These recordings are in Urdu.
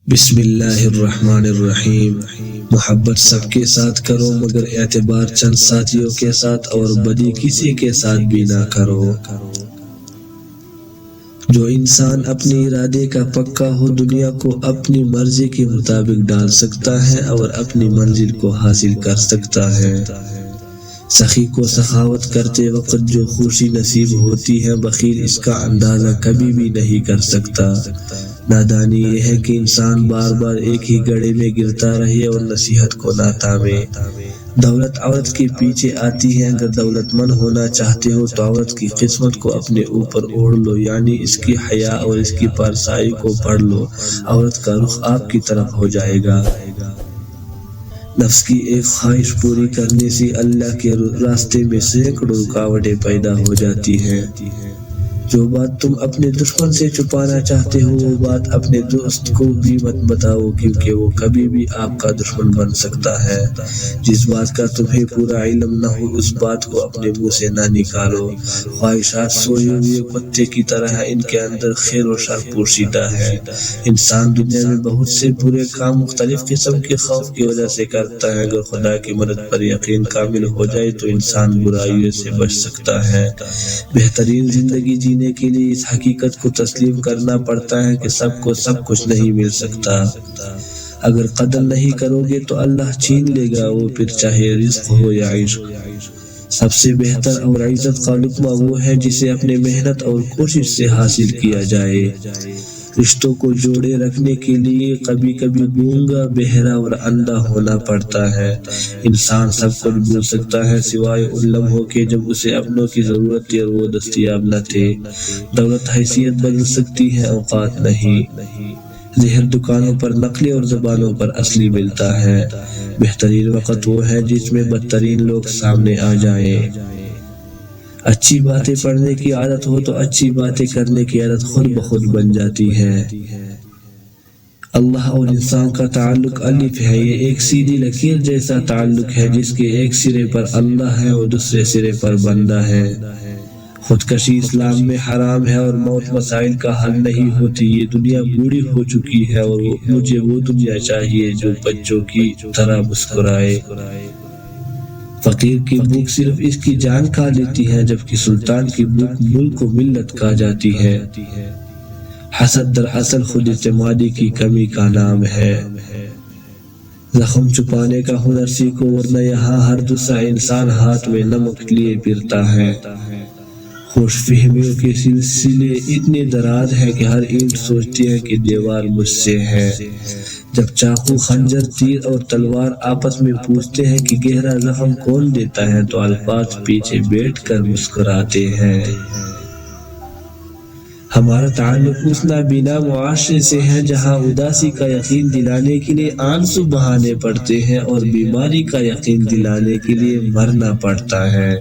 بسم اللہ الرحمن الرحیم۔ محبت سب کے ساتھ کرو مگر اعتبار چند ساتھیوں کے ساتھ اور بدی کسی کے ساتھ بھی نہ کرو۔ جو انسان اپنے ارادے کا پکا ہو دنیا کو اپنی مرضی کے مطابق ڈال سکتا ہے اور اپنی منزل کو حاصل کر سکتا ہے۔ سخی کو سخاوت کرتے وقت جو خوشی نصیب ہوتی ہے بخیل اس کا اندازہ کبھی بھی نہیں کر سکتا۔ نادانی یہ ہے کہ انسان بار بار ایک ہی گڑھے میں گرتا رہے اور نصیحت کو نہ تھامے۔ دولت عورت کے پیچھے آتی ہے، اگر دولت مند ہونا چاہتے ہو تو عورت کی قسمت کو اپنے اوپر اوڑھ لو، یعنی اس کی حیا اور اس کی پارسائی کو پڑھ لو، عورت کا رخ آپ کی طرف ہو جائے گا۔ نفس کی ایک خواہش پوری کرنے سے اللہ کے راستے میں سینکڑوں رکاوٹیں پیدا ہو جاتی ہیں۔ جو بات تم اپنے دشمن سے چھپانا چاہتے ہو وہ بات اپنے دوست کو بھی مت بتاؤ، کیونکہ وہ کبھی بھی آپ کا دشمن بن سکتا ہے۔ جس بات کا تمہیں پورا علم نہ ہو اس بات کو اپنے منہ سے نہ نکالو۔ خواہشات سوئے ہوئے کتے کی طرح ہیں، ان کے اندر خیر و شر پوشیدہ ہے۔ انسان دنیا میں بہت سے برے کام مختلف قسم کے خوف کی وجہ سے کرتا ہے، اگر خدا کی مدد پر یقین کامل ہو جائے تو انسان برائیوں سے بچ سکتا ہے۔ بہترین زندگی جینے کے لیے اس حقیقت کو تسلیم کرنا پڑتا ہے کہ سب کو سب کچھ نہیں مل سکتا۔ اگر قدر نہیں کرو گے تو اللہ چھین لے گا، وہ پھر چاہے رزق ہو یا عشق۔ سب سے بہتر اور عزت کا لقمہ وہ ہے جسے اپنے محنت اور کوشش سے حاصل کیا جائے۔ رشتوں کو جوڑے رکھنے کے لیے کبھی کبھی گونگا، بہرا اور اندھا ہونا پڑتا ہے۔ انسان سب کچھ بھول سکتا ہے سوائے ان لمحوں کے جب اسے اپنوں کی ضرورت تھی اور وہ دستیاب نہ تھے۔ دولت حیثیت بدل سکتی ہے، اوقات نہیں۔ زہر دکانوں پر نقلی اور زبانوں پر اصلی ملتا ہے۔ بہترین وقت وہ ہے جس میں بدترین لوگ سامنے آ جائیں۔ اچھی باتیں پڑھنے کی عادت ہو تو اچھی باتیں کرنے کی عادت خود بخود بن جاتی ہے۔ اللہ اور انسان کا تعلق الف ہے، یہ ایک سیدھی لکیر جیسا تعلق ہے جس کے ایک سرے پر اللہ ہے اور دوسرے سرے پر بندہ ہے۔ خودکشی اسلام میں حرام ہے اور موت مسائل کا حل نہیں ہوتی۔ یہ دنیا بوڑھی ہو چکی ہے اور مجھے وہ دنیا چاہیے جو بچوں کی طرح مسکرائے۔ فقیر کی بھوک صرف اس کی جان کھا لیتی ہے، جبکہ سلطان کی بھوک ملک و ملت کھا جاتی ہے۔ حسد دراصل خود اعتمادی کی کمی کا نام ہے۔ زخم چھپانے کا ہنر سیکھو ورنہ یہاں ہر دوسرا انسان ہاتھ میں نمک لیے پھرتا ہے۔ خوش فہمیوں کے سلسلے اتنے دراز ہے کہ ہر اینٹ سوچتی ہے کہ دیوار مجھ سے ہے۔ جب چاقو، خنجر، تیر اور تلوار آپس میں پوچھتے ہیں کہ گہرا زخم کون دیتا ہے تو الفاظ پیچھے بیٹھ کر مسکراتے ہیں۔ ہمارا تعلق اس نابینا معاشرے سے ہے جہاں اداسی کا یقین دلانے کے لیے آنسو بہانے پڑتے ہیں اور بیماری کا یقین دلانے کے لیے مرنا پڑتا ہے۔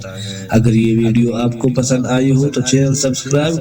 اگر یہ ویڈیو آپ کو پسند آئی ہو تو چینل سبسکرائب